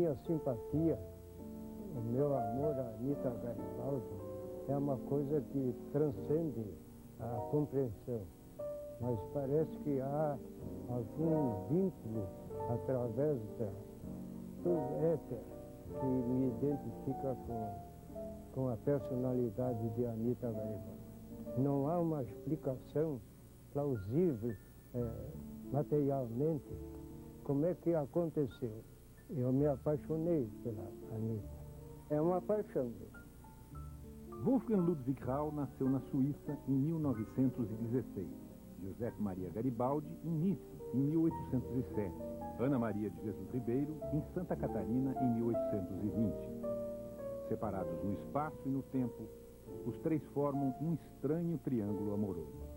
minha simpatia, o meu amor a Anita Garibaldi é uma coisa que transcende a compreensão. Mas parece que há algum vínculo através do éter que me identifica com a personalidade de Anita Garibaldi. Não há uma explicação plausível materialmente como é que aconteceu. Eu me apaixonei pela Anita. É uma paixão. Wolfgang Ludwig Rau nasceu na Suíça em 1916. José Maria Garibaldi em Nice, em 1807. Ana Maria de Jesus Ribeiro em Santa Catarina, em 1820. Separados no espaço e no tempo, os três formam um estranho triângulo amoroso.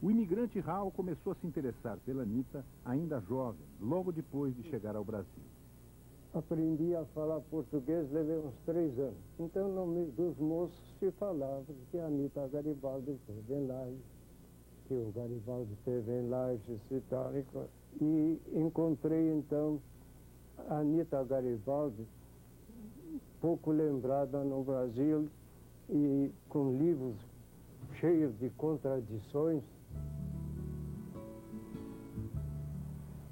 O imigrante Rau começou a se interessar pela Anita ainda jovem, logo depois de chegar ao Brasil. Aprendi a falar português, levei uns 3 anos. Então, no meio dos moços se falava que a Anita Garibaldi esteve em Lages, que o Garibaldi esteve em Lages e tal. E encontrei, então, a Anita Garibaldi, pouco lembrada no Brasil, e com livros cheios de contradições.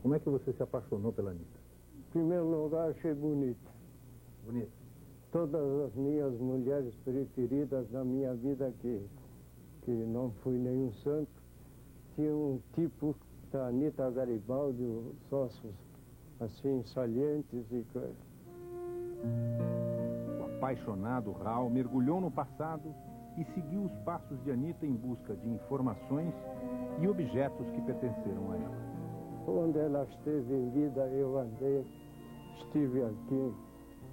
Como é que você se apaixonou pela Anita? Em primeiro lugar, achei bonito. Bonito. Todas as minhas mulheres preferidas na minha vida, que não fui nenhum santo, tinham um tipo da Anita Garibaldi, os ossos assim salientes e coisas. O apaixonado Rau mergulhou no passado e seguiu os passos de Anita em busca de informações e objetos que pertenceram a ela. Onde ela esteve em vida, eu andei. Estive aqui,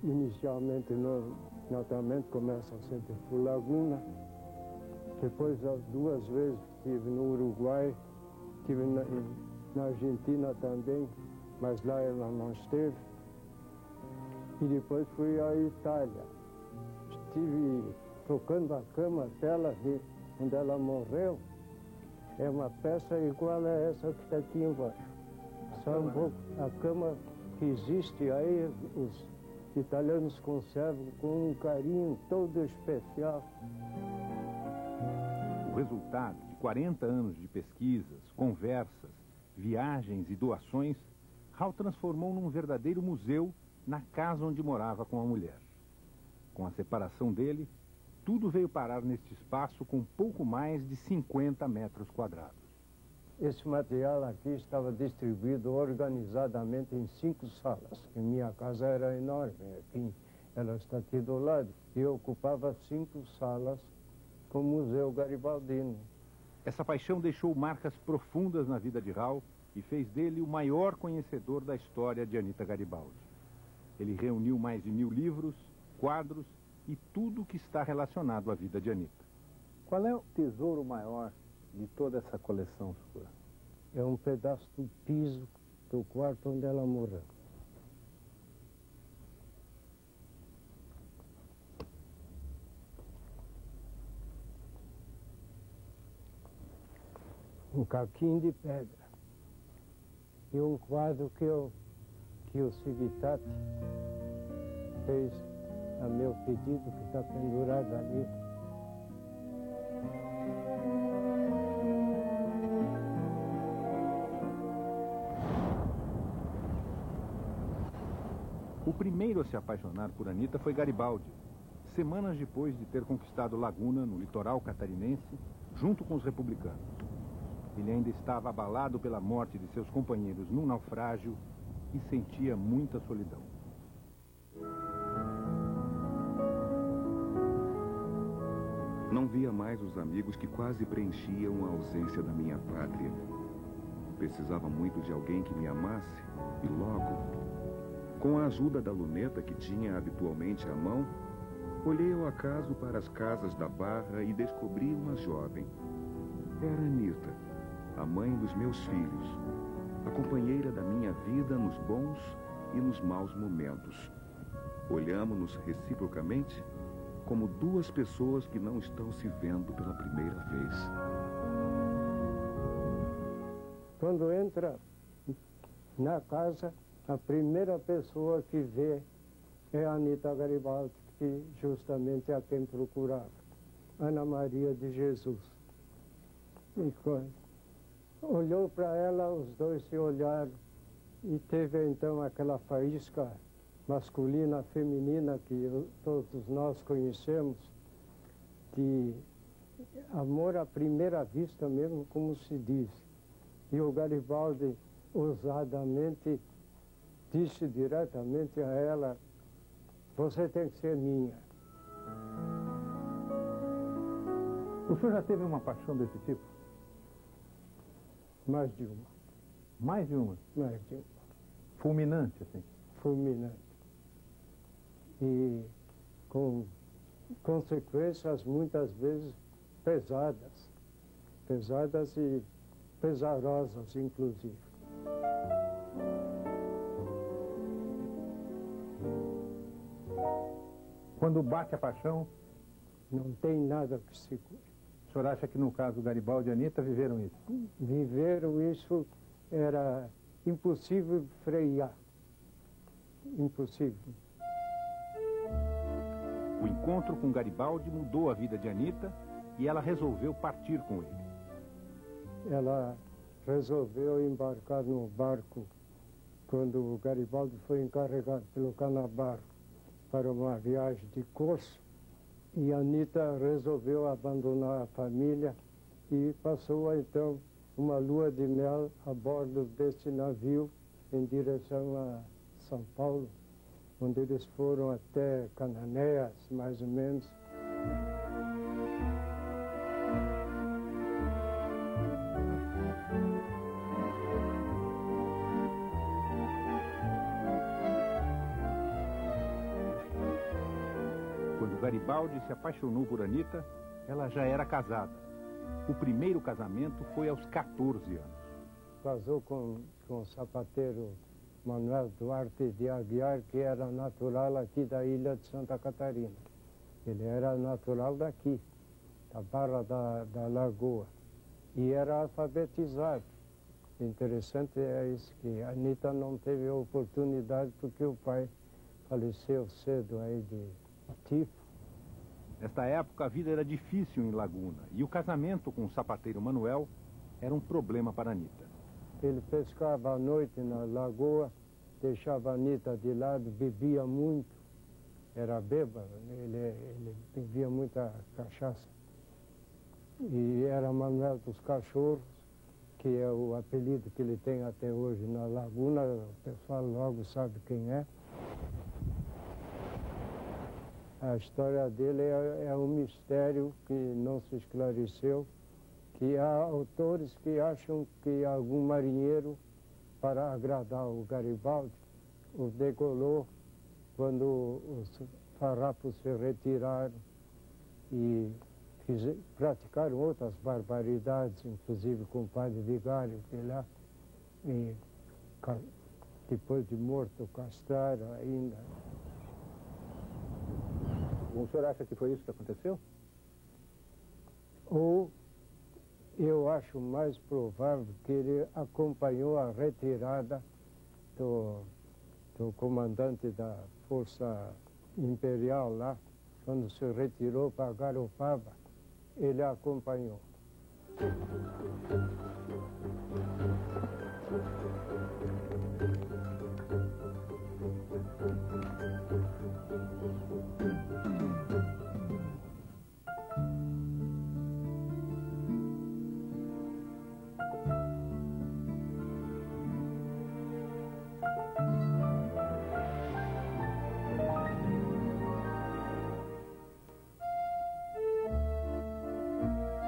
inicialmente no tratamento, começa sempre por Laguna. Depois, 2 vezes, estive no Uruguai, estive na Argentina também, mas lá ela não esteve. E depois fui à Itália. Estive tocando a cama dela, onde ela morreu. É uma peça igual a essa que está aqui embaixo. Só um pouco. A cama que existe aí, os italianos conservam com um carinho todo especial. O resultado de 40 anos de pesquisas, conversas, viagens e doações, Rau transformou num verdadeiro museu na casa onde morava com a mulher. Com a separação dele, tudo veio parar neste espaço com pouco mais de 50 metros quadrados. Esse material aqui estava distribuído organizadamente em 5 salas. E minha casa era enorme, aqui, ela está aqui do lado, e ocupava 5 salas com o Museu Garibaldino. Essa paixão deixou marcas profundas na vida de Rau e fez dele o maior conhecedor da história de Anita Garibaldi. Ele reuniu mais de 1000 livros, quadros e tudo que está relacionado à vida de Anita. Qual é o tesouro maior de toda essa coleção sua? É um pedaço do piso do quarto onde ela morreu. Um caquinho de pedra. E um quadro que o Civitati fez a meu pedido, que está pendurado ali. O primeiro a se apaixonar por Anita foi Garibaldi, semanas depois de ter conquistado Laguna, no litoral catarinense, junto com os republicanos. Ele ainda estava abalado pela morte de seus companheiros num naufrágio e sentia muita solidão. Não via mais os amigos que quase preenchiam a ausência da minha pátria. Precisava muito de alguém que me amasse e logo, Com a ajuda da luneta que tinha habitualmente à mão, olhei ao acaso para as casas da Barra e descobri uma jovem. Era Anita, a mãe dos meus filhos, a companheira da minha vida nos bons e nos maus momentos. Olhamo-nos reciprocamente como duas pessoas que não estão se vendo pela primeira vez. Quando entra na casa, a primeira pessoa que vê é a Anita Garibaldi, que justamente é a quem procurava, Ana Maria de Jesus. E quando olhou para ela, os dois se olharam e teve então aquela faísca masculina, feminina que todos nós conhecemos, de amor à primeira vista mesmo, como se diz. E o Garibaldi, ousadamente, disse diretamente a ela: você tem que ser minha. O senhor já teve uma paixão desse tipo? Mais de uma. Mais de uma? Mais de uma. Fulminante, assim? Fulminante. E com consequências muitas vezes pesadas. Pesadas e pesarosas, inclusive. Quando bate a paixão, não tem nada que segure. O senhor acha que no caso Garibaldi e Anita viveram isso? Viveram isso, era impossível frear. Impossível. O encontro com Garibaldi mudou a vida de Anita e ela resolveu partir com ele. Ela resolveu embarcar no barco quando o Garibaldi foi encarregado pelo Canabar para uma viagem de curso, e a Anita resolveu abandonar a família e passou então uma lua de mel a bordo desse navio em direção a São Paulo, onde eles foram até Cananéias, mais ou menos. Quando Garibaldi se apaixonou por Anita, ela já era casada. O primeiro casamento foi aos 14 anos. Casou com o sapateiro Manuel Duarte de Aguiar, que era natural aqui da ilha de Santa Catarina. Ele era natural daqui, da Barra da Lagoa, e era alfabetizado. Interessante é isso, que a Anita não teve oportunidade porque o pai faleceu cedo aí de tifo. Nesta época, a vida era difícil em Laguna e o casamento com o sapateiro Manuel era um problema para Anita. Ele pescava à noite na lagoa, deixava a Anita de lado, bebia muito, era bêbado, ele bebia muita cachaça. E era Manuel dos Cachorros, que é o apelido que ele tem até hoje na Laguna, o pessoal logo sabe quem é. A história dele é um mistério que não se esclareceu, que há autores que acham que algum marinheiro, para agradar o Garibaldi, o degolou quando os farrapos se retiraram e praticaram outras barbaridades, inclusive com o padre Vigário, que lá, e depois de morto, castraram ainda. O senhor acha que foi isso que aconteceu? Ou eu acho mais provável que ele acompanhou a retirada do comandante da Força Imperial lá, quando se retirou para Garopaba, ele acompanhou.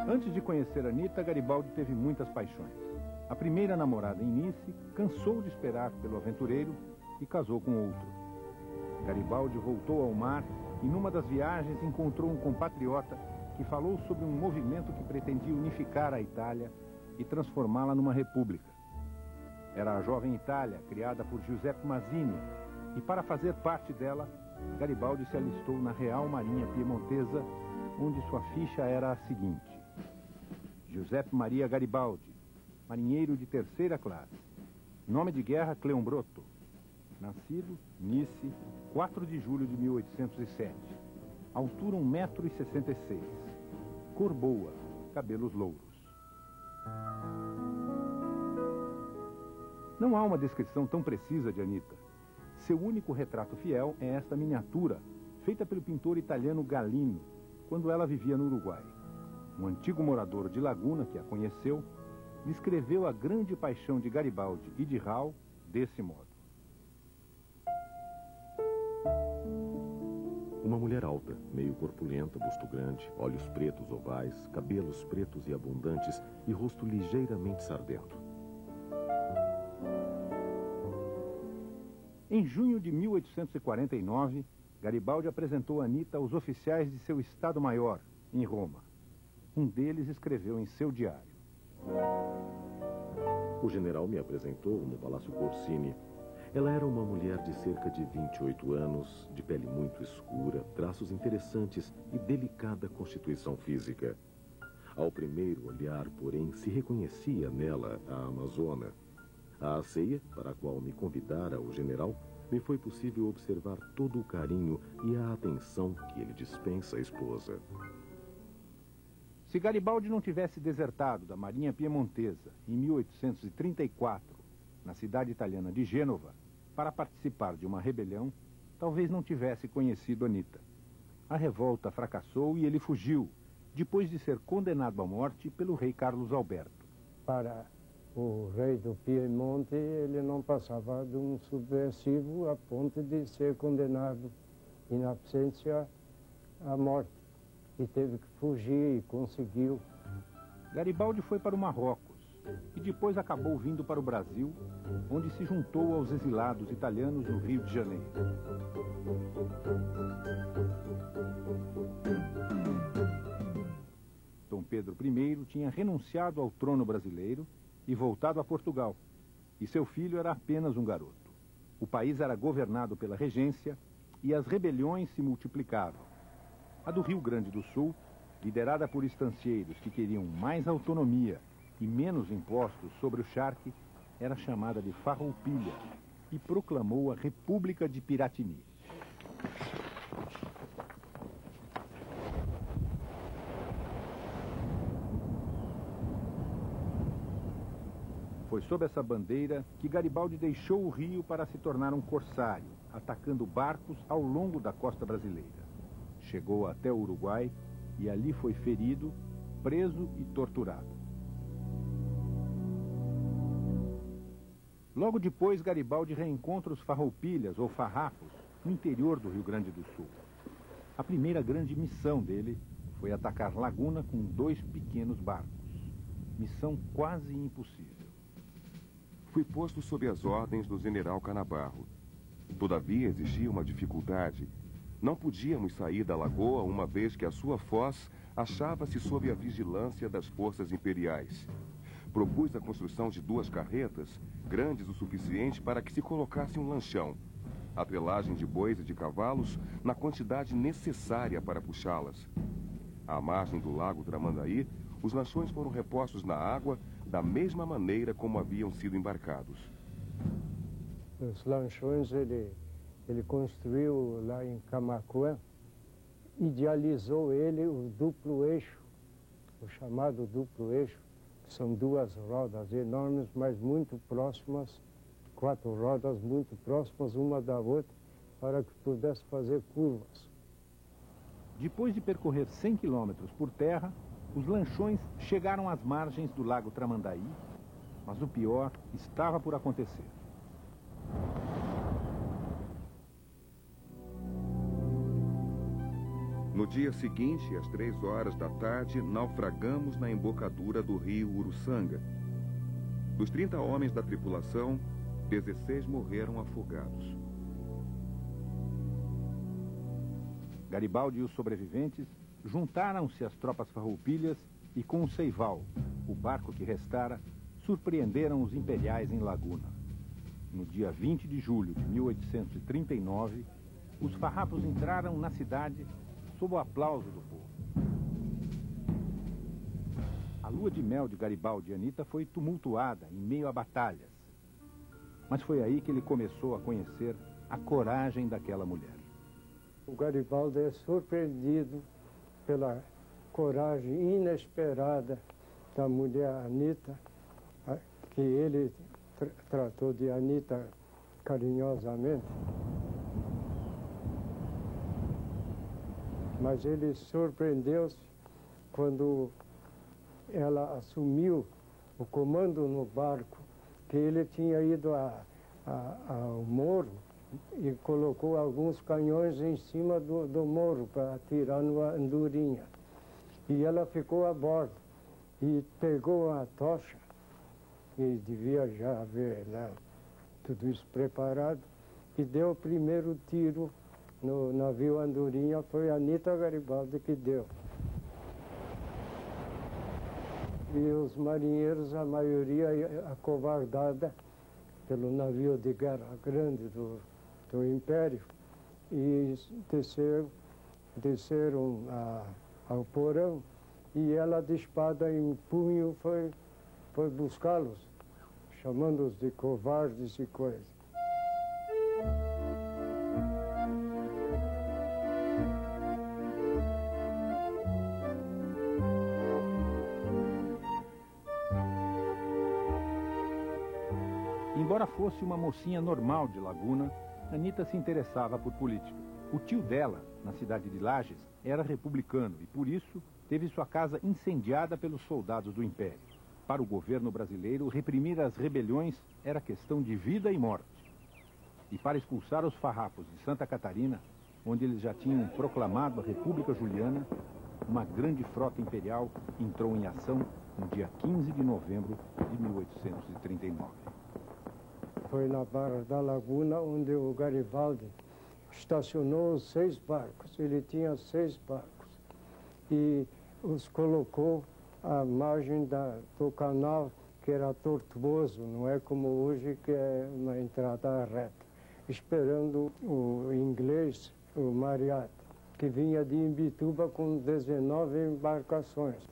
Antes de conhecer Anita, Garibaldi teve muitas paixões. A primeira namorada em Nice cansou de esperar pelo aventureiro e casou com outro. Garibaldi voltou ao mar e numa das viagens encontrou um compatriota que falou sobre um movimento que pretendia unificar a Itália e transformá-la numa república. Era a jovem Itália, criada por Giuseppe Mazzini, e para fazer parte dela, Garibaldi se alistou na Real Marinha Piemontesa, onde sua ficha era a seguinte: Giuseppe Maria Garibaldi, marinheiro de terceira classe. Nome de guerra Cleombroto. Nascido, Nice, 4 de julho de 1807. Altura 1,66 m. Cor boa, cabelos louros. Não há uma descrição tão precisa de Anita. Seu único retrato fiel é esta miniatura, feita pelo pintor italiano Gallino, quando ela vivia no Uruguai. Um antigo morador de Laguna que a conheceu, descreveu a grande paixão de Garibaldi e de Raul desse modo. Uma mulher alta, meio corpulenta, busto grande, olhos pretos ovais, cabelos pretos e abundantes e rosto ligeiramente sardento. Em junho de 1849, Garibaldi apresentou Anita aos oficiais de seu Estado-Maior, em Roma. Um deles escreveu em seu diário: O general me apresentou no Palácio Corsini. Ela era uma mulher de cerca de 28 anos, de pele muito escura, traços interessantes e delicada constituição física. Ao primeiro olhar, porém, se reconhecia nela a amazona. À ceia, para a qual me convidara o general, me foi possível observar todo o carinho e a atenção que ele dispensa à esposa. Se Garibaldi não tivesse desertado da Marinha Piemontesa em 1834, na cidade italiana de Gênova, para participar de uma rebelião, talvez não tivesse conhecido Anita. A revolta fracassou e ele fugiu, depois de ser condenado à morte pelo rei Carlos Alberto. Para o rei do Piemonte, ele não passava de um subversivo a ponto de ser condenado in absentia à morte. E teve que fugir e conseguiu. Garibaldi foi para o Marrocos e depois acabou vindo para o Brasil, onde se juntou aos exilados italianos no Rio de Janeiro. Dom Pedro I tinha renunciado ao trono brasileiro e voltado a Portugal, e seu filho era apenas um garoto. O país era governado pela regência e as rebeliões se multiplicavam. A do Rio Grande do Sul, liderada por estancieiros que queriam mais autonomia e menos impostos sobre o charque, era chamada de Farroupilha e proclamou a República de Piratini. Foi sob essa bandeira que Garibaldi deixou o Rio para se tornar um corsário, atacando barcos ao longo da costa brasileira. Chegou até o Uruguai e ali foi ferido, preso e torturado. Logo depois, Garibaldi reencontra os farroupilhas ou farrapos no interior do Rio Grande do Sul. A primeira grande missão dele foi atacar Laguna com 2 pequenos barcos. Missão quase impossível. Fui posto sob as ordens do general Canabarro. Todavia existia uma dificuldade. Não podíamos sair da lagoa uma vez que a sua foz achava-se sob a vigilância das forças imperiais. Propus a construção de 2 carretas, grandes o suficiente para que se colocasse um lanchão. A trelagem de bois e de cavalos na quantidade necessária para puxá-las. À margem do lago Tramandaí, os lanchões foram repostos na água da mesma maneira como haviam sido embarcados. Os lanchões ele construiu lá em Camaquã, idealizou ele o duplo eixo, o chamado duplo eixo, que são 2 rodas enormes, mas muito próximas, 4 rodas muito próximas uma da outra, para que pudesse fazer curvas. Depois de percorrer 100 quilômetros por terra, os lanchões chegaram às margens do lago Tramandaí, mas o pior estava por acontecer. No dia seguinte, às 3 horas da tarde, naufragamos na embocadura do rio Uruçanga. Dos 30 homens da tripulação, 16 morreram afogados. Garibaldi e os sobreviventes juntaram-se às tropas farroupilhas e com o Seival, o barco que restara, surpreenderam os imperiais em Laguna. No dia 20 de julho de 1839, os farrapos entraram na cidade sob o aplauso do povo. A lua de mel de Garibaldi e Anita foi tumultuada em meio a batalhas. Mas foi aí que ele começou a conhecer a coragem daquela mulher. O Garibaldi é surpreendido pela coragem inesperada da mulher Anita, que ele tratou de Anita carinhosamente. Mas ele surpreendeu-se quando ela assumiu o comando no barco, que ele tinha ido ao morro e colocou alguns canhões em cima do morro para atirar numa andorinha. E ela ficou a bordo e pegou a tocha, e devia já haver lá tudo isso preparado, e deu o primeiro tiro no navio Andorinha. Foi a Anita Garibaldi que deu. E os marinheiros, a maioria acovardada pelo navio de guerra grande do Império, e desceram ao porão, e ela, de espada em punho, foi buscá-los, chamando-os de covardes e coisas. Embora fosse uma mocinha normal de Laguna, Anita se interessava por política. O tio dela, na cidade de Lages, era republicano e, por isso, teve sua casa incendiada pelos soldados do Império. Para o governo brasileiro, reprimir as rebeliões era questão de vida e morte. E para expulsar os farrapos de Santa Catarina, onde eles já tinham proclamado a República Juliana, uma grande frota imperial entrou em ação no dia 15 de novembro de 1839. Foi na Barra da Laguna onde o Garibaldi estacionou os 6 barcos. Ele tinha 6 barcos e os colocou à margem do canal, que era tortuoso, não é como hoje, que é uma entrada reta, esperando o inglês, o Mariatte, que vinha de Imbituba com 19 embarcações.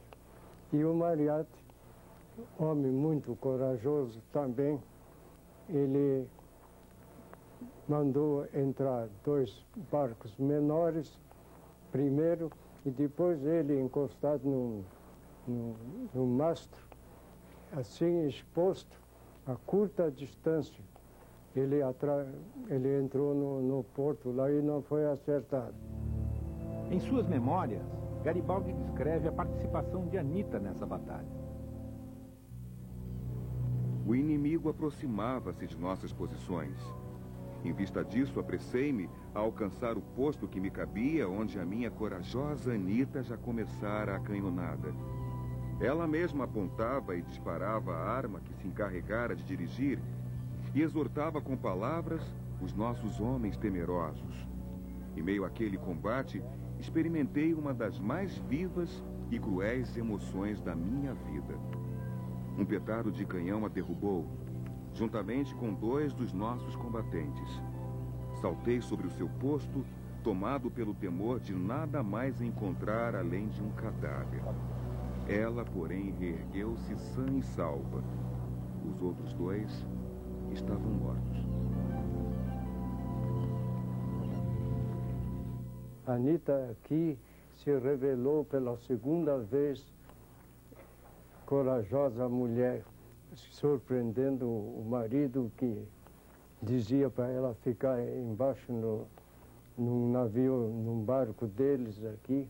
E o Mariatte, homem muito corajoso também, ele mandou entrar 2 barcos menores primeiro, e depois ele, encostado no mastro, assim exposto a curta distância, ele entrou no porto lá e não foi acertado. Em suas memórias, Garibaldi descreve a participação de Anita nessa batalha. O inimigo aproximava-se de nossas posições. Em vista disso, apressei-me a alcançar o posto que me cabia, onde a minha corajosa Anita já começara a canhonada. Ela mesma apontava e disparava a arma que se encarregara de dirigir e exortava com palavras os nossos homens temerosos. Em meio àquele combate, experimentei uma das mais vivas e cruéis emoções da minha vida. Um petardo de canhão a derrubou, juntamente com 2 dos nossos combatentes. Saltei sobre o seu posto, tomado pelo temor de nada mais encontrar além de um cadáver. Ela, porém, reergueu-se sã e salva. Os outros 2 estavam mortos. Anita aqui se revelou pela segunda vez corajosa mulher, surpreendendo o marido, que dizia para ela ficar embaixo num navio, num barco deles aqui,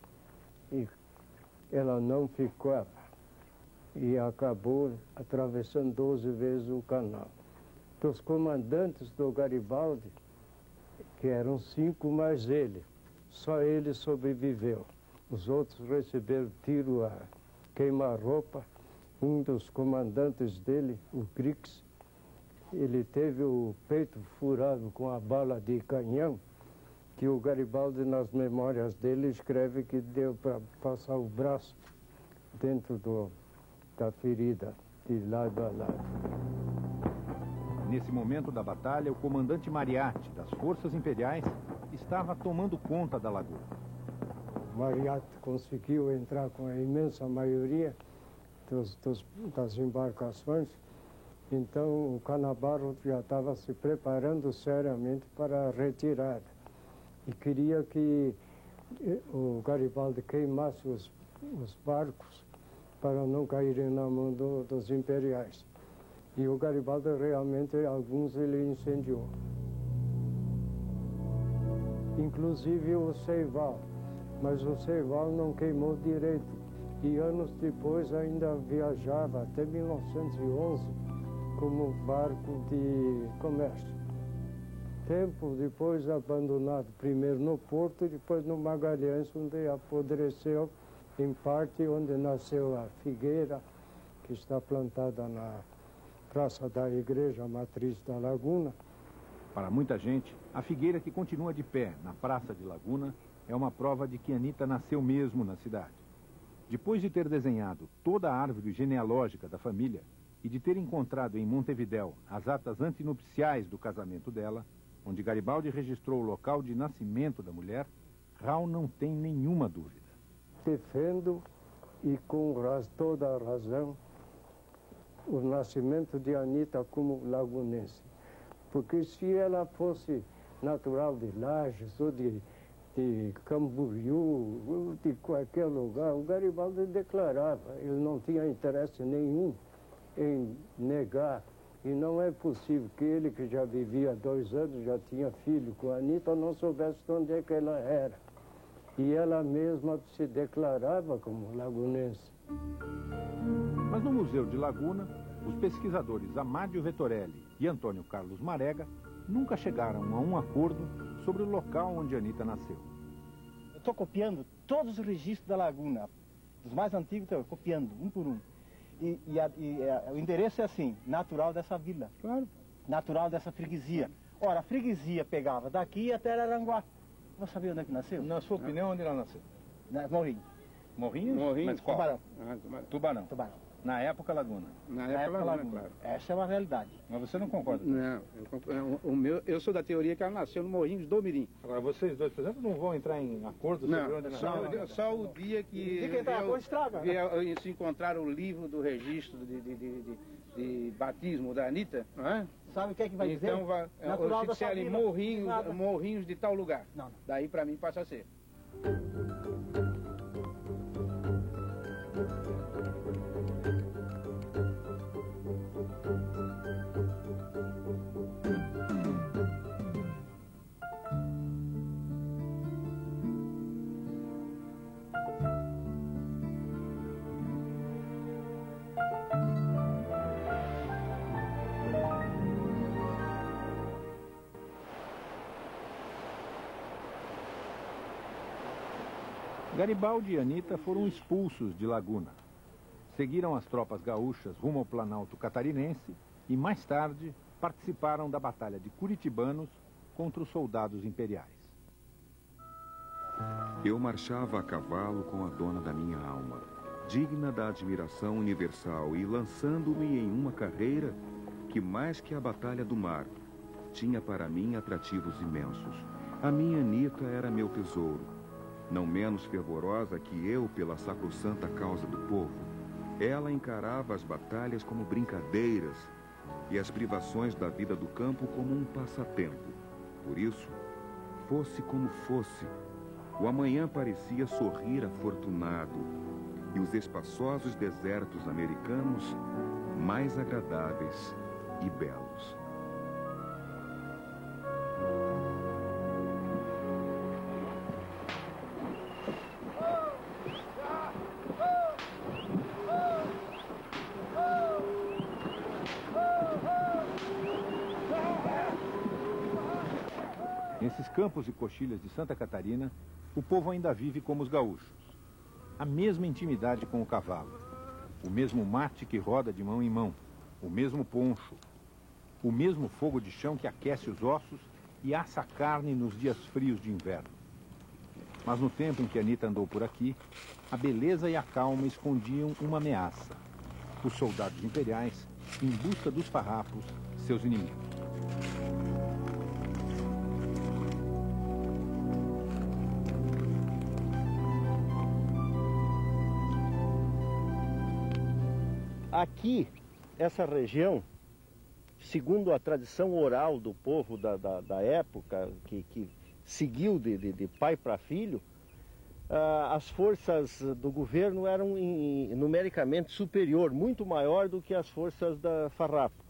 e ela não ficou, e acabou atravessando 12 vezes o canal. Dos comandantes do Garibaldi, que eram 5 mais ele, só ele sobreviveu. Os outros receberam tiro a queima-roupa. Um dos comandantes dele, o Crix, ele teve o peito furado com a bala de canhão, que o Garibaldi, nas memórias dele, escreve que deu para passar o braço dentro da ferida, de lado a lado. Nesse momento da batalha, o comandante Mariatti, das Forças Imperiais, estava tomando conta da lagoa. Mariatti conseguiu entrar com a imensa maioria das embarcações, então o Canavaro já estava se preparando seriamente para a retirada e queria que o Garibaldi queimasse os barcos para não caírem na mão dos imperiais. E o Garibaldi realmente, alguns ele incendiou. Inclusive o Seival, mas o Seival não queimou direito. E anos depois ainda viajava, até 1911, como barco de comércio. Tempo depois abandonado, primeiro no Porto, depois no Magalhães, onde apodreceu, em parte onde nasceu a figueira, que está plantada na praça da Igreja Matriz da Laguna. Para muita gente, a figueira que continua de pé na Praça de Laguna é uma prova de que Anita nasceu mesmo na cidade. Depois de ter desenhado toda a árvore genealógica da família e de ter encontrado em Montevidéu as atas antinupciais do casamento dela, onde Garibaldi registrou o local de nascimento da mulher, Raul não tem nenhuma dúvida. Defendo, e com toda a razão, o nascimento de Anita como lagunense. Porque se ela fosse natural de Lages ou de Camboriú, ou de qualquer lugar, o Garibaldi declarava. Ele não tinha interesse nenhum em negar. E não é possível que ele, que já vivia 2 anos, já tinha filho com a Anita, não soubesse de onde é que ela era. E ela mesma se declarava como lagunense. Mas no Museu de Laguna, os pesquisadores Amádio Vettorelli e Antônio Carlos Marega nunca chegaram a um acordo sobre o local onde Anita nasceu. Eu estou copiando todos os registros da Laguna, os mais antigos, estou copiando, um por um. O endereço é assim, natural dessa vila, claro, natural dessa freguesia. Ora, a freguesia pegava daqui até Araranguá. Você sabia onde é que nasceu? Na sua opinião, onde ela nasceu? Morrinho. Morrinho? Morrinho, mas qual? Tubarão. Tubarão. Tubarão. Na época, Laguna. Na época, Laguna, claro. Essa é uma realidade. Mas você não concorda? Não, eu sou da teoria que ela nasceu no Morrinhos do Mirim. Agora, vocês dois, por exemplo, não vão entrar em acordo sobre onde nasceu? Só o dia que se encontrar o livro do registro de batismo da Anita, não é? Sabe o que é que vai dizer? Então, se disser ali Morrinhos de tal lugar, não. Daí para mim passa a ser. Garibaldi e Anita foram expulsos de Laguna. Seguiram as tropas gaúchas rumo ao Planalto Catarinense e, mais tarde, participaram da Batalha de Curitibanos contra os soldados imperiais. Eu marchava a cavalo com a dona da minha alma, digna da admiração universal e lançando-me em uma carreira que, mais que a Batalha do Mar, tinha para mim atrativos imensos. A minha Anita era meu tesouro, não menos fervorosa que eu pela sacrossanta causa do povo. Ela encarava as batalhas como brincadeiras e as privações da vida do campo como um passatempo. Por isso, fosse como fosse, o amanhã parecia sorrir afortunado e os espaçosos desertos americanos mais agradáveis e belos. Nesses campos e coxilhas de Santa Catarina, o povo ainda vive como os gaúchos. A mesma intimidade com o cavalo, o mesmo mate que roda de mão em mão, o mesmo poncho. o mesmo fogo de chão que aquece os ossos e assa a carne nos dias frios de inverno. Mas no tempo em que Anita andou por aqui, a beleza e a calma escondiam uma ameaça: os soldados imperiais em busca dos farrapos, seus inimigos. Aqui, essa região, segundo a tradição oral do povo da época, que seguiu de pai para filho, as forças do governo eram numericamente superior, muito maior do que as forças da Farrapo.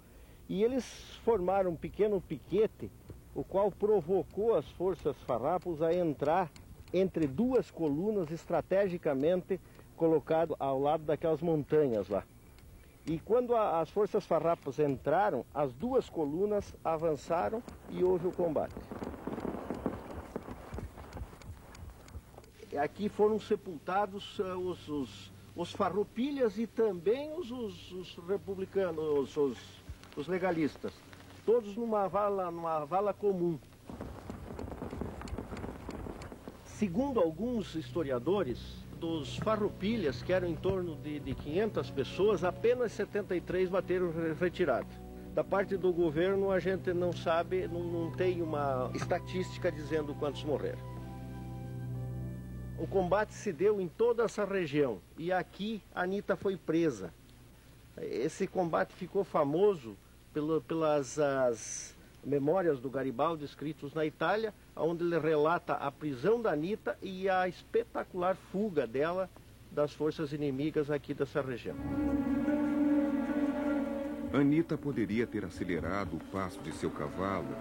E eles formaram um pequeno piquete, o qual provocou as forças farrapos a entrar entre duas colunas estrategicamente colocadas ao lado daquelas montanhas lá. E quando as forças farrapos entraram, as duas colunas avançaram e houve o combate. Aqui foram sepultados os farroupilhas e também os republicanos, os legalistas, todos numa vala comum. Segundo alguns historiadores, dos farroupilhas, que eram em torno de 500 pessoas, apenas 73 bateram retirada. Da parte do governo a gente não sabe, não tem uma estatística dizendo quantos morreram. O combate se deu em toda essa região e aqui a Anita foi presa. Esse combate ficou famoso pelas memórias do Garibaldi escritos na Itália, onde ele relata a prisão da Anita e a espetacular fuga dela das forças inimigas aqui dessa região. Anita poderia ter acelerado o passo de seu cavalo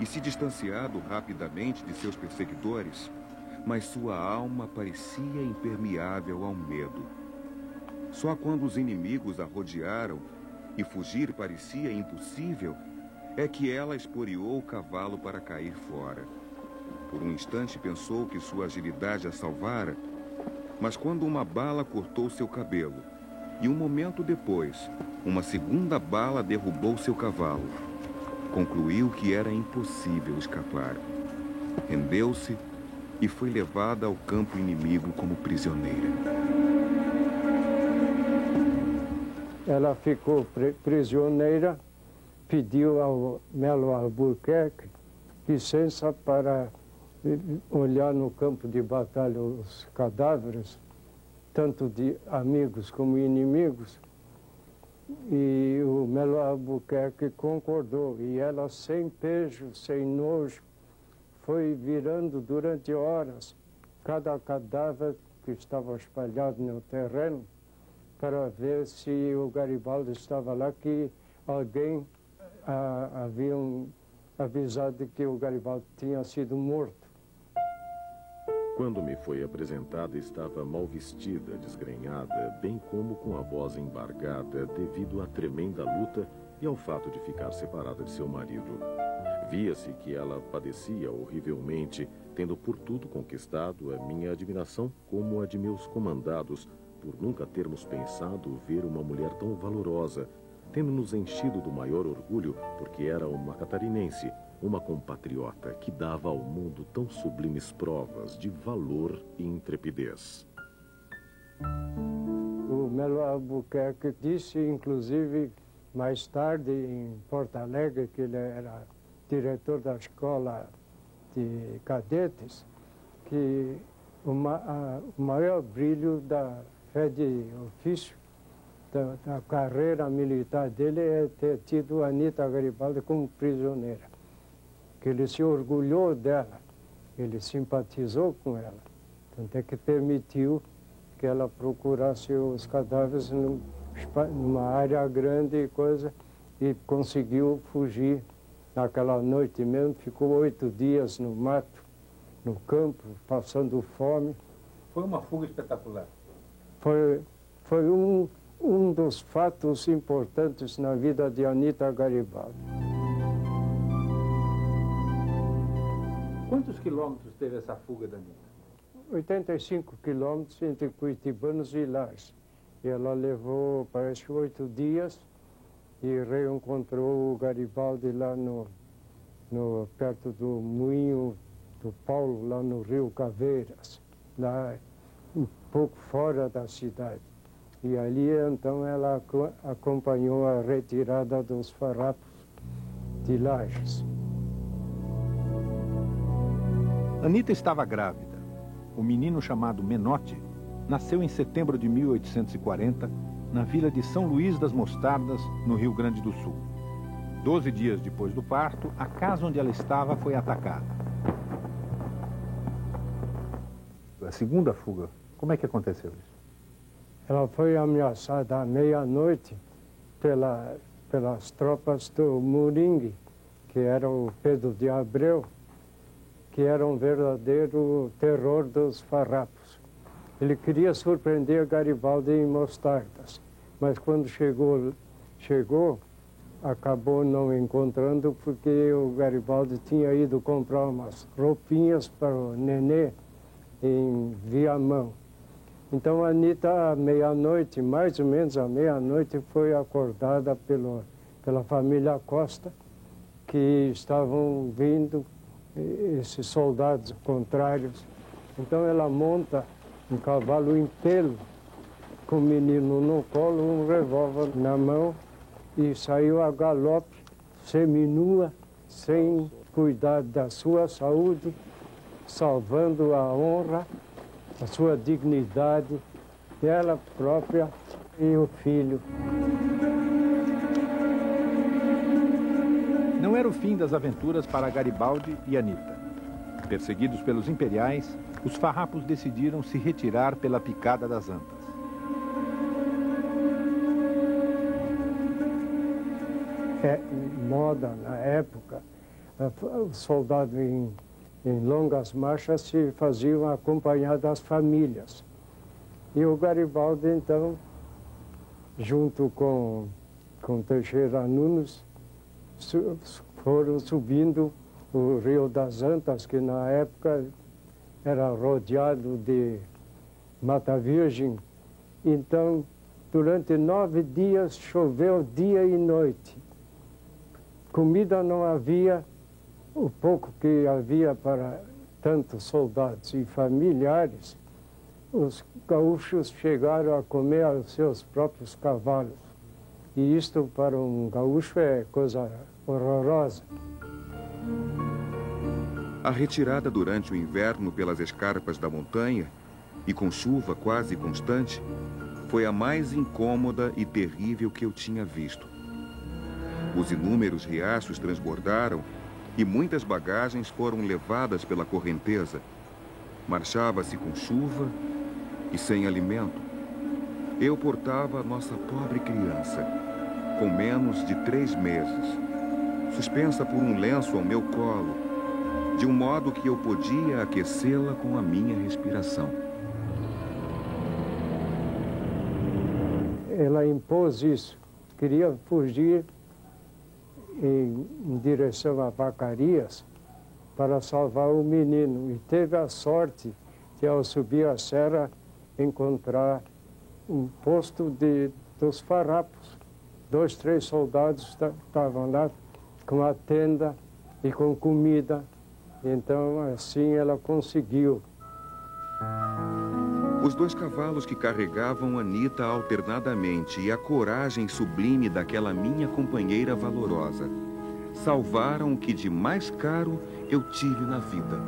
e se distanciado rapidamente de seus perseguidores, mas sua alma parecia impermeável ao medo. Só quando os inimigos a rodearam e fugir parecia impossível, é que ela esporeou o cavalo para cair fora. Por um instante pensou que sua agilidade a salvara, mas quando uma bala cortou seu cabelo, e um momento depois, uma segunda bala derrubou seu cavalo, concluiu que era impossível escapar. Rendeu-se e foi levada ao campo inimigo como prisioneira. Ela ficou prisioneira, pediu ao Melo Albuquerque licença para olhar no campo de batalha os cadáveres, tanto de amigos como inimigos, e o Melo Albuquerque concordou, e ela, sem pejo, sem nojo, foi virando durante horas cada cadáver que estava espalhado no terreno para ver se o Garibaldi estava lá, que alguém haviam avisado de que o Garibaldi tinha sido morto. Quando me foi apresentada, estava mal vestida, desgrenhada, bem como com a voz embargada devido à tremenda luta e ao fato de ficar separada de seu marido. Via-se que ela padecia horrivelmente, tendo por tudo conquistado a minha admiração como a de meus comandados, por nunca termos pensado ver uma mulher tão valorosa, tendo nos enchido do maior orgulho porque era uma catarinense, uma compatriota que dava ao mundo tão sublimes provas de valor e intrepidez. O Melo Albuquerque disse, inclusive, mais tarde, em Porto Alegre, que ele era diretor da escola de cadetes, que o maior brilho da fé de ofício da carreira militar dele é ter tido a Anita Garibaldi como prisioneira. Que ele se orgulhou dela, ele simpatizou com ela, tanto é que permitiu que ela procurasse os cadáveres numa área grande e coisa, e conseguiu fugir naquela noite mesmo. Ficou 8 dias no mato, no campo, passando fome. Foi uma fuga espetacular. Foi um dos fatos importantes na vida de Anita Garibaldi. Quantos quilômetros teve essa fuga da Anita? 85 quilômetros entre Curitibanos e Lages. E ela levou, parece, 8 dias e reencontrou o Garibaldi lá perto do Moinho do Paulo, lá no Rio Caveiras, lá um pouco fora da cidade. E ali, então, ela acompanhou a retirada dos farrapos de Lages. Anita estava grávida. O menino chamado Menotti nasceu em setembro de 1840, na vila de São Luís das Mostardas, no Rio Grande do Sul. 12 dias depois do parto, a casa onde ela estava foi atacada. A segunda fuga, como é que aconteceu isso? Ela foi ameaçada à meia-noite pelas tropas do Moringue, que era o Pedro de Abreu, que era um verdadeiro terror dos farrapos. Ele queria surpreender Garibaldi em Mostardas, mas quando chegou, acabou não encontrando, porque o Garibaldi tinha ido comprar umas roupinhas para o nenê em Viamão. Então a Anita, à meia-noite, mais ou menos à meia-noite, foi acordada pela família Costa, que estavam vindo esses soldados contrários. Então ela monta um cavalo em pelo, com o menino no colo, um revólver na mão, e saiu a galope, seminua, sem cuidar da sua saúde, salvando a honra, a sua dignidade, ela própria e o filho. Não era o fim das aventuras para Garibaldi e Anita. Perseguidos pelos imperiais, os farrapos decidiram se retirar pela Picada das Antas. É moda na época, os soldados em longas marchas se faziam acompanhar das famílias. E o Garibaldi, então, junto com Teixeira Nunes, foram subindo o Rio das Antas, que na época era rodeado de Mata Virgem. Então, durante 9 dias, choveu dia e noite. Comida não havia, o pouco que havia para tantos soldados e familiares, os gaúchos chegaram a comer os seus próprios cavalos. E isto para um gaúcho é coisa horrorosa. A retirada durante o inverno pelas escarpas da montanha, e com chuva quase constante, foi a mais incômoda e terrível que eu tinha visto. Os inúmeros riachos transbordaram e muitas bagagens foram levadas pela correnteza. Marchava-se com chuva e sem alimento. Eu portava a nossa pobre criança, com menos de 3 meses, suspensa por um lenço ao meu colo, de um modo que eu podia aquecê-la com a minha respiração. Ela impôs isso, queria fugir em direção a Vacarias para salvar o menino. E teve a sorte de, ao subir a serra, encontrar um posto dos farrapos. 2, 3 soldados estavam lá com a tenda e com comida. Então, assim, ela conseguiu. Os 2 cavalos que carregavam Anita alternadamente e a coragem sublime daquela minha companheira valorosa salvaram o que de mais caro eu tive na vida.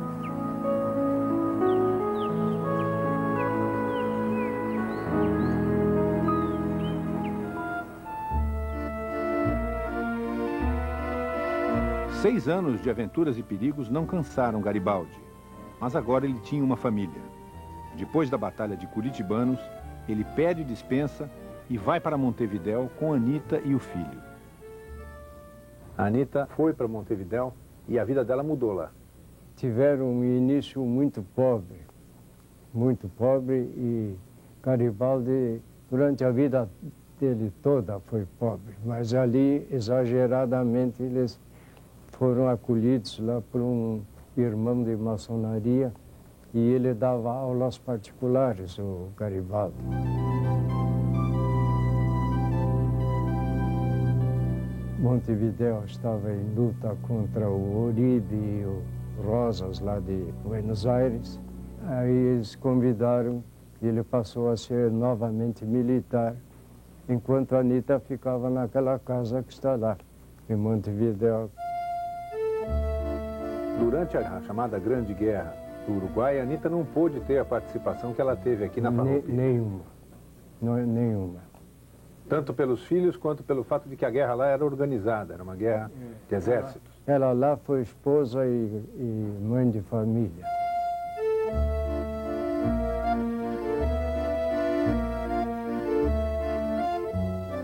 Seis anos de aventuras e perigos não cansaram Garibaldi, mas agora ele tinha uma família. Depois da Batalha de Curitibanos, ele pede dispensa e vai para Montevidéu com Anita e o filho. A Anita foi para Montevidéu e a vida dela mudou lá. Tiveram um início muito pobre, e Garibaldi, durante a vida dele toda, foi pobre. Mas ali, exageradamente, eles foram acolhidos lá por um irmão de maçonaria, e ele dava aulas particulares, o Garibaldi. Montevideo estava em luta contra o Uribe e o Rosas, lá de Buenos Aires. Aí eles convidaram e ele passou a ser novamente militar, enquanto a Anita ficava naquela casa que está lá, em Montevideo. Durante a chamada Grande Guerra do Uruguai, a Anita não pôde ter a participação que ela teve aqui na Farroupilha. Nenhuma. Tanto pelos filhos quanto pelo fato de que a guerra lá era organizada, era uma guerra de exércitos. Ela lá foi esposa e mãe de família.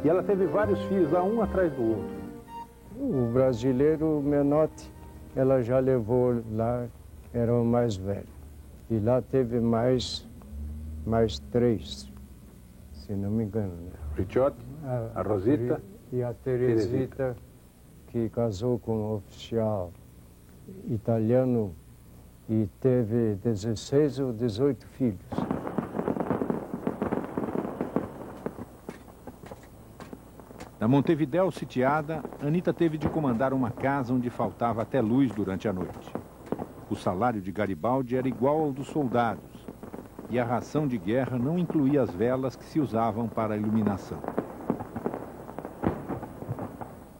E ela teve vários filhos lá, um atrás do outro. O brasileiro Menotti, ela já levou lá, era o mais velho. E lá teve mais 3, se não me engano, né? Ricciotti, a Rosita e a Teresita, que casou com um oficial italiano e teve 16 ou 18 filhos. Na Montevideo sitiada, Anita teve de comandar uma casa onde faltava até luz durante a noite. O salário de Garibaldi era igual ao dos soldados, e a ração de guerra não incluía as velas que se usavam para a iluminação.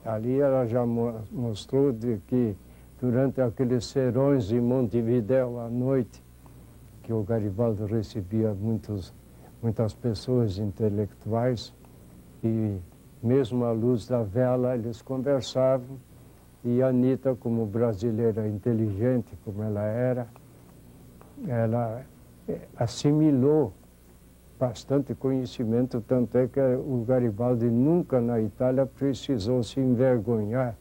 Ali ela já mostrou de que durante aqueles serões em Montevideo à noite, que o Garibaldi recebia muitas pessoas intelectuais, e mesmo à luz da vela eles conversavam, e a Anita, como brasileira inteligente como ela era, ela assimilou bastante conhecimento, tanto é que o Garibaldi nunca na Itália precisou se envergonhar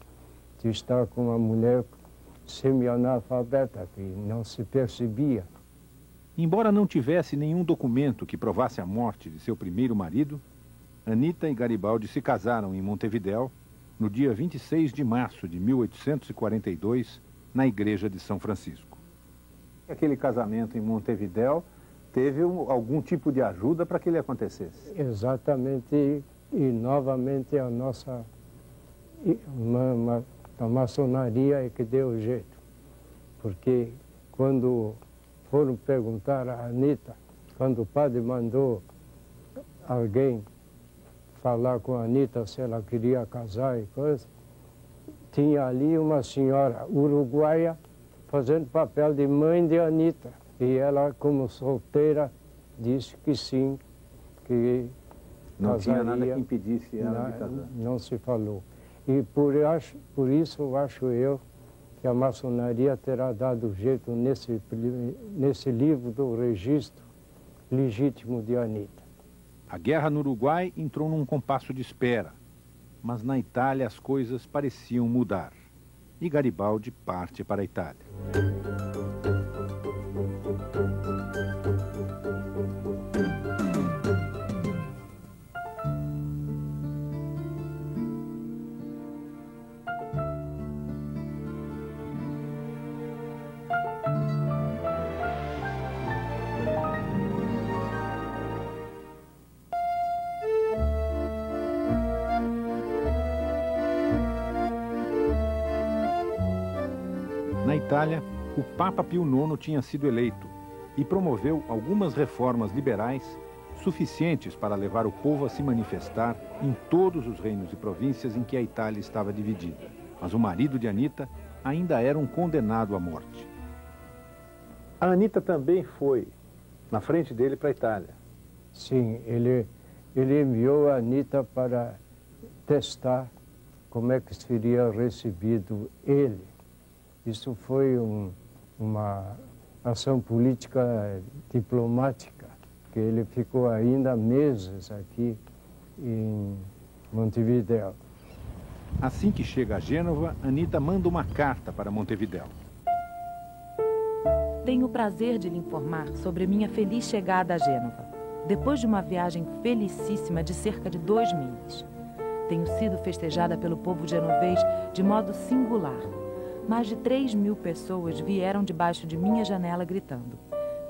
de estar com uma mulher semi-analfabeta, que não se percebia. Embora não tivesse nenhum documento que provasse a morte de seu primeiro marido, Anita e Garibaldi se casaram em Montevideo no dia 26 de março de 1842, na igreja de São Francisco. Aquele casamento em Montevideo teve algum tipo de ajuda para que ele acontecesse? Exatamente, e novamente a nossa a maçonaria é que deu o jeito. Porque quando foram perguntar a Anita, quando o padre mandou alguém falar com a Anita se ela queria casar e coisa, tinha ali uma senhora uruguaia fazendo papel de mãe de Anita. E ela, como solteira, disse que sim, que não casaria. Tinha nada que impedisse ela de casar. Não se falou. E por isso acho eu que a maçonaria terá dado jeito nesse livro do registro legítimo de Anita. A guerra no Uruguai entrou num compasso de espera, mas na Itália as coisas pareciam mudar. E Garibaldi parte para a Itália. Na Itália, o Papa Pio IX tinha sido eleito e promoveu algumas reformas liberais suficientes para levar o povo a se manifestar em todos os reinos e províncias em que a Itália estava dividida. Mas o marido de Anita ainda era um condenado à morte. A Anita também foi na frente dele para a Itália. Sim, ele enviou a Anita para testar como é que seria recebido ele. Isso foi uma ação política diplomática, que ele ficou ainda meses aqui em Montevideo. Assim que chega a Gênova, Anita manda uma carta para Montevideo. Tenho o prazer de lhe informar sobre minha feliz chegada a Gênova, depois de uma viagem felicíssima de cerca de 2 meses. Tenho sido festejada pelo povo genovês de modo singular. Mais de 3.000 pessoas vieram debaixo de minha janela gritando: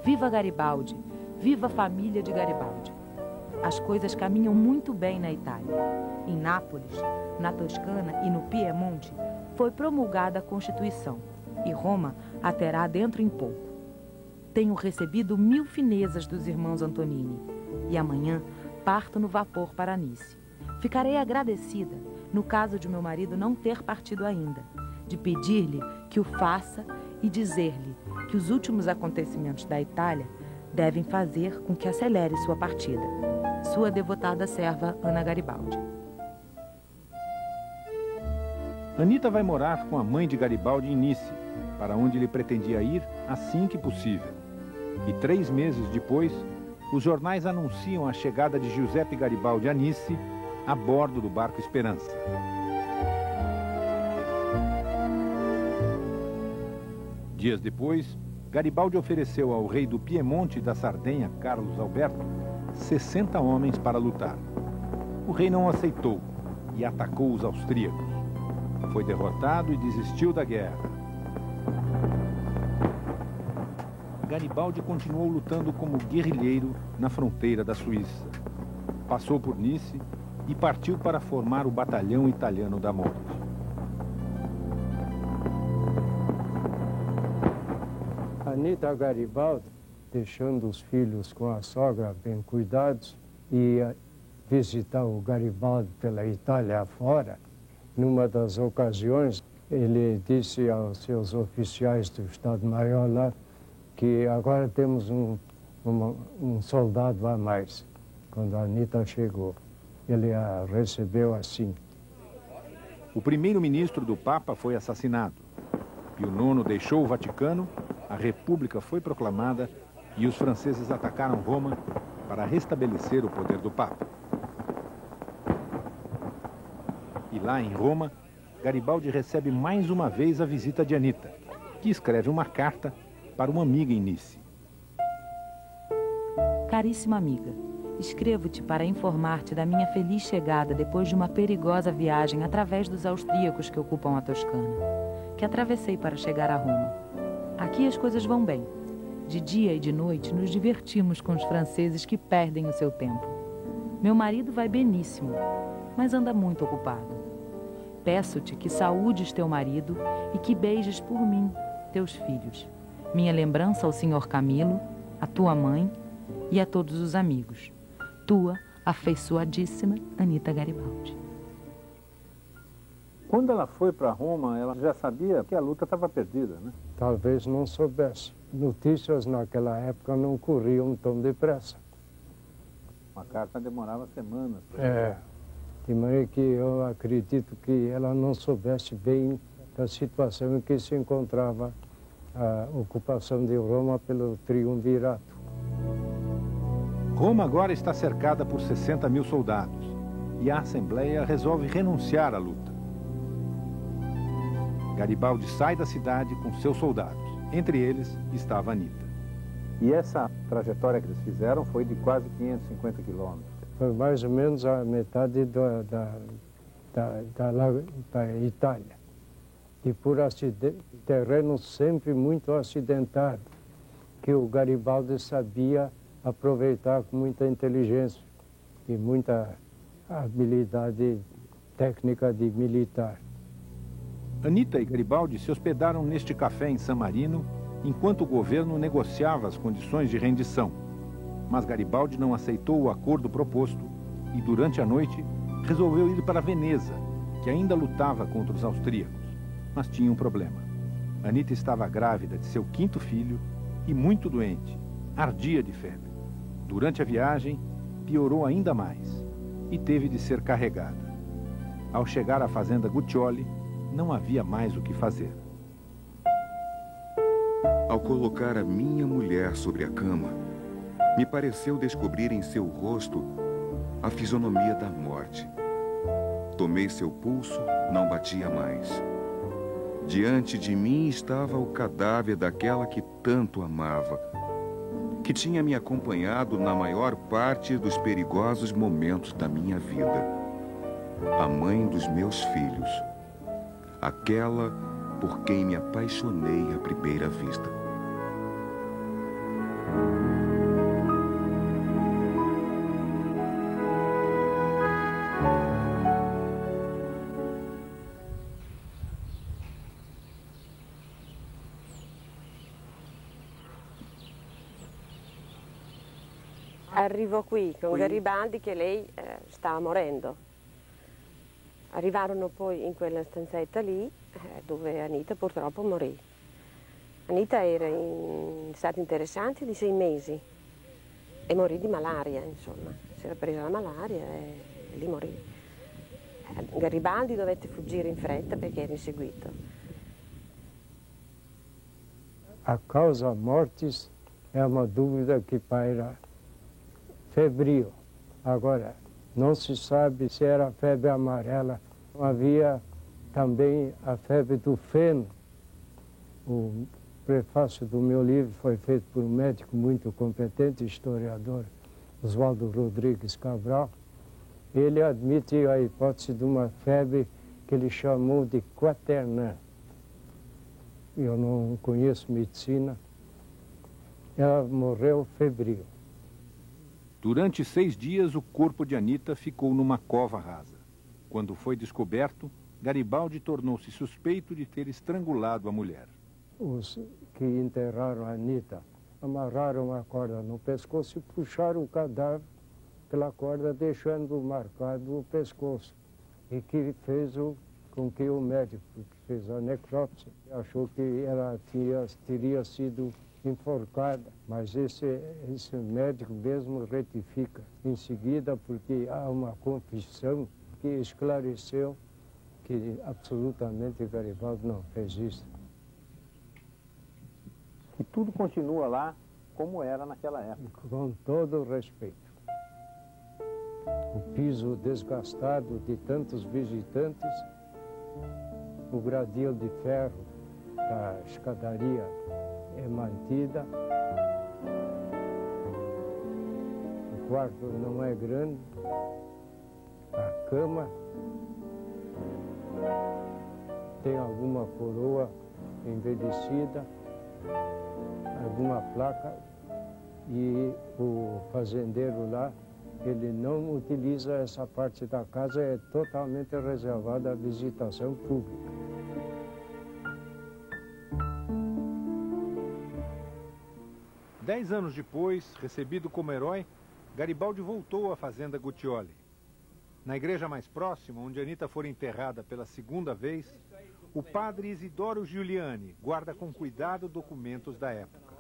"Viva Garibaldi! Viva a família de Garibaldi!" as coisas caminham muito bem na Itália. Em Nápoles, na Toscana e no Piemonte, foi promulgada a Constituição, e Roma a terá dentro em pouco. Tenho recebido 1000 finezas dos irmãos Antonini, e amanhã parto no vapor para Nice. Ficarei agradecida, no caso de meu marido não ter partido ainda, de pedir-lhe que o faça e dizer-lhe que os últimos acontecimentos da Itália devem fazer com que acelere sua partida. Sua devotada serva, Ana Garibaldi. Anita vai morar com a mãe de Garibaldi em Nice, para onde ele pretendia ir assim que possível. E 3 meses depois, os jornais anunciam a chegada de Giuseppe Garibaldi a Nice, a bordo do barco Esperança. Dias depois, Garibaldi ofereceu ao rei do Piemonte e da Sardenha, Carlos Alberto, 60 homens para lutar. O rei não aceitou e atacou os austríacos. Foi derrotado e desistiu da guerra. Garibaldi continuou lutando como guerrilheiro na fronteira da Suíça. Passou por Nice e partiu para formar o Batalhão Italiano da Morte. Anita Garibaldi, deixando os filhos com a sogra bem cuidados, ia visitar o Garibaldi pela Itália afora. Numa das ocasiões, ele disse aos seus oficiais do Estado-Maior lá que agora temos um soldado a mais. Quando a Anita chegou, ele a recebeu assim. O primeiro-ministro do Papa foi assassinado. Pio IX deixou o Vaticano, a República foi proclamada e os franceses atacaram Roma para restabelecer o poder do Papa. E lá em Roma, Garibaldi recebe mais uma vez a visita de Anita, que escreve uma carta para uma amiga em Nice. Caríssima amiga, escrevo-te para informar-te da minha feliz chegada depois de uma perigosa viagem através dos austríacos que ocupam a Toscana, que atravessei para chegar a Roma. Aqui as coisas vão bem. De dia e de noite nos divertimos com os franceses que perdem o seu tempo. Meu marido vai beníssimo, mas anda muito ocupado. Peço-te que saúdes teu marido e que beijes por mim, teus filhos. Minha lembrança ao senhor Camilo, a tua mãe e a todos os amigos. Tua afeiçoadíssima Anita Garibaldi. Quando ela foi para Roma, ela já sabia que a luta estava perdida, né? Talvez não soubesse. Notícias naquela época não corriam tão depressa. Uma carta demorava semanas. De maneira que eu acredito que ela não soubesse bem da situação em que se encontrava a ocupação de Roma pelo triunvirato. Roma agora está cercada por 60.000 soldados e a Assembleia resolve renunciar à luta. Garibaldi sai da cidade com seus soldados. Entre eles estava Anita. E essa trajetória que eles fizeram foi de quase 550 quilômetros. Foi mais ou menos a metade da Itália. E por terreno sempre muito acidentado, que o Garibaldi sabia aproveitar com muita inteligência e muita habilidade técnica de militar. Anita e Garibaldi se hospedaram neste café em San Marino, enquanto o governo negociava as condições de rendição. Mas Garibaldi não aceitou o acordo proposto e, durante a noite, resolveu ir para Veneza, que ainda lutava contra os austríacos. Mas tinha um problema. Anita estava grávida de seu 5º filho e muito doente, ardia de febre. Durante a viagem, piorou ainda mais e teve de ser carregada. Ao chegar à fazenda Guccioli, não havia mais o que fazer. Ao colocar a minha mulher sobre a cama, me pareceu descobrir em seu rosto a fisionomia da morte. Tomei seu pulso, não batia mais. Diante de mim estava o cadáver daquela que tanto amava, que tinha me acompanhado na maior parte dos perigosos momentos da minha vida. A mãe dos meus filhos, aquela por quem me apaixonei à primeira vista. Arrivò qui con Garibaldi che lei stava morendo. Arrivarono poi in quella stanzetta lì dove Anita purtroppo morì. Anita era in stati interessanti di 6 mesi e morì di malaria, insomma. Si era presa la malaria e lì morì. Garibaldi dovette fuggire in fretta perché era inseguito. A causa mortis é uma dúvida que paira febril. Agora, não se sabe se era a febre amarela. Havia também a febre do feno. O prefácio do meu livro foi feito por um médico muito competente, historiador, Oswaldo Rodrigues Cabral. Ele admite a hipótese de uma febre que ele chamou de quaternã. Eu não conheço medicina. Ela morreu febril. Durante 6 dias, o corpo de Anita ficou numa cova rasa. Quando foi descoberto, Garibaldi tornou-se suspeito de ter estrangulado a mulher. Os que enterraram a Anita amarraram a corda no pescoço e puxaram o cadáver pela corda, deixando marcado o pescoço. E que fez com que o médico que fez a necrópsia achou que ela teria sido enforcada, mas esse médico mesmo retifica em seguida, porque há uma confissão que esclareceu que absolutamente Garibaldi não fez isso. E tudo continua lá como era naquela época. Com todo o respeito. O piso desgastado de tantos visitantes, o gradil de ferro da escadaria é mantida. O quarto não é grande. A cama tem alguma coroa envelhecida, alguma placa, e o fazendeiro lá, ele não utiliza essa parte da casa, é totalmente reservada à visitação pública. Dez anos depois, recebido como herói, Garibaldi voltou à fazenda Guccioli. Na igreja mais próxima, onde Anita for enterrada pela 2ª vez, o padre Isidoro Giuliani guarda com cuidado documentos da época.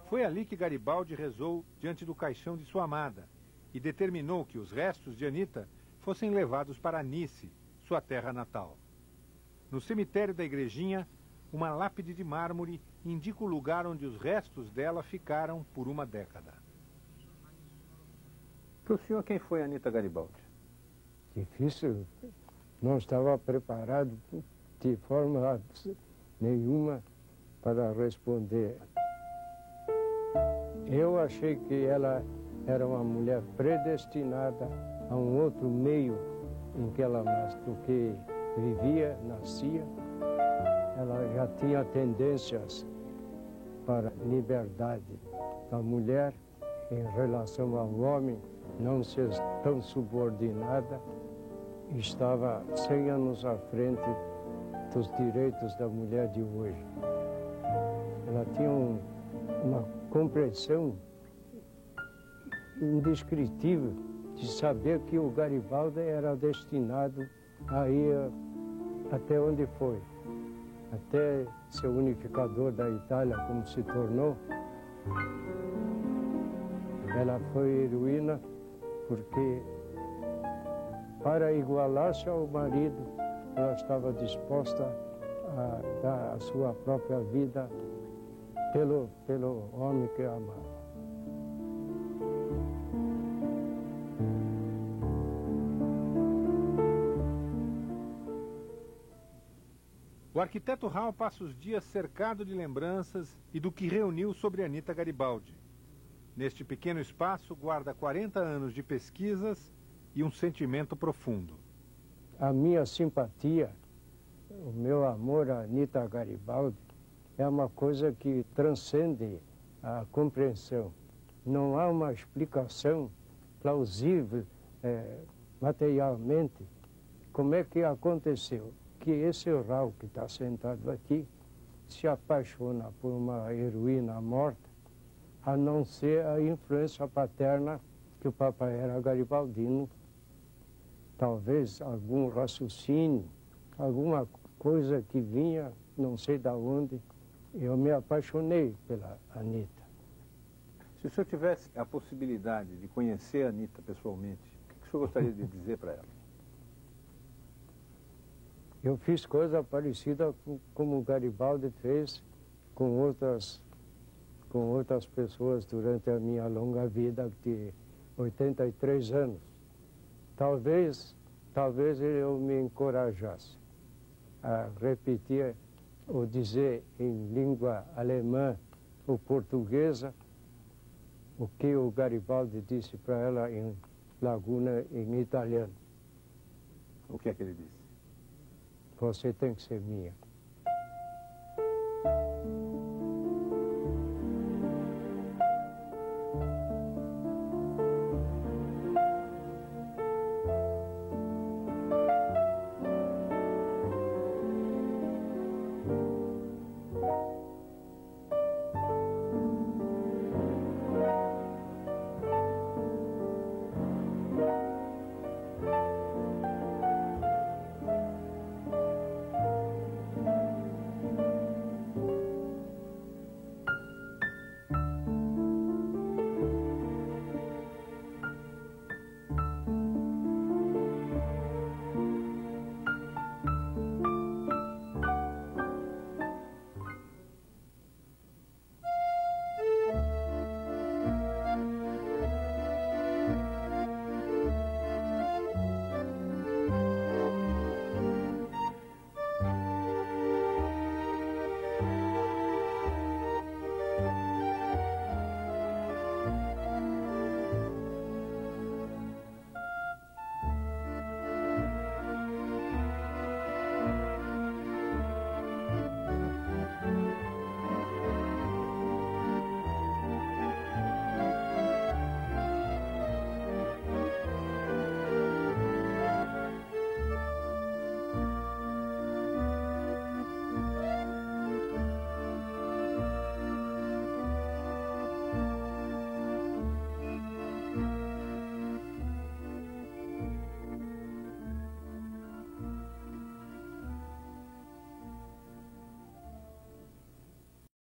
Foi ali que Garibaldi rezou diante do caixão de sua amada e determinou que os restos de Anita fossem levados para Nice, sua terra natal. No cemitério da igrejinha, uma lápide de mármore indica o lugar onde os restos dela ficaram por uma década. Para o senhor, quem foi Anita Garibaldi? Difícil, não estava preparado de forma nenhuma para responder. Eu achei que ela era uma mulher predestinada a um outro meio em que ela vivia, nascia. Ela já tinha tendências para a liberdade da mulher em relação ao homem, não ser tão subordinada. Estava 100 anos à frente dos direitos da mulher de hoje. Ela tinha uma compreensão indescritível de saber que o Garibaldi era destinado a ir até onde foi, até ser unificador da Itália, como se tornou. Ela foi heroína porque, para igualar-se ao marido, ela estava disposta a dar a sua própria vida pelo homem que amava. O arquiteto Rau passa os dias cercado de lembranças e do que reuniu sobre Anita Garibaldi. Neste pequeno espaço, guarda 40 anos de pesquisas e um sentimento profundo. A minha simpatia, o meu amor a Anita Garibaldi é uma coisa que transcende a compreensão. Não há uma explicação plausível materialmente como é que aconteceu que esse Rau que está sentado aqui se apaixona por uma heroína morta, a não ser a influência paterna, que o papai era garibaldino. Talvez algum raciocínio, alguma coisa que vinha, não sei de onde, eu me apaixonei pela Anita. Se o senhor tivesse a possibilidade de conhecer a Anita pessoalmente, o que o senhor gostaria de dizer para ela? Eu fiz coisa parecida como o Garibaldi fez com outras pessoas durante a minha longa vida de 83 anos. Talvez eu me encorajasse a repetir ou dizer em língua alemã ou portuguesa o que o Garibaldi disse para ela em Laguna em italiano. O que é que ele disse? Você tem que ser minha.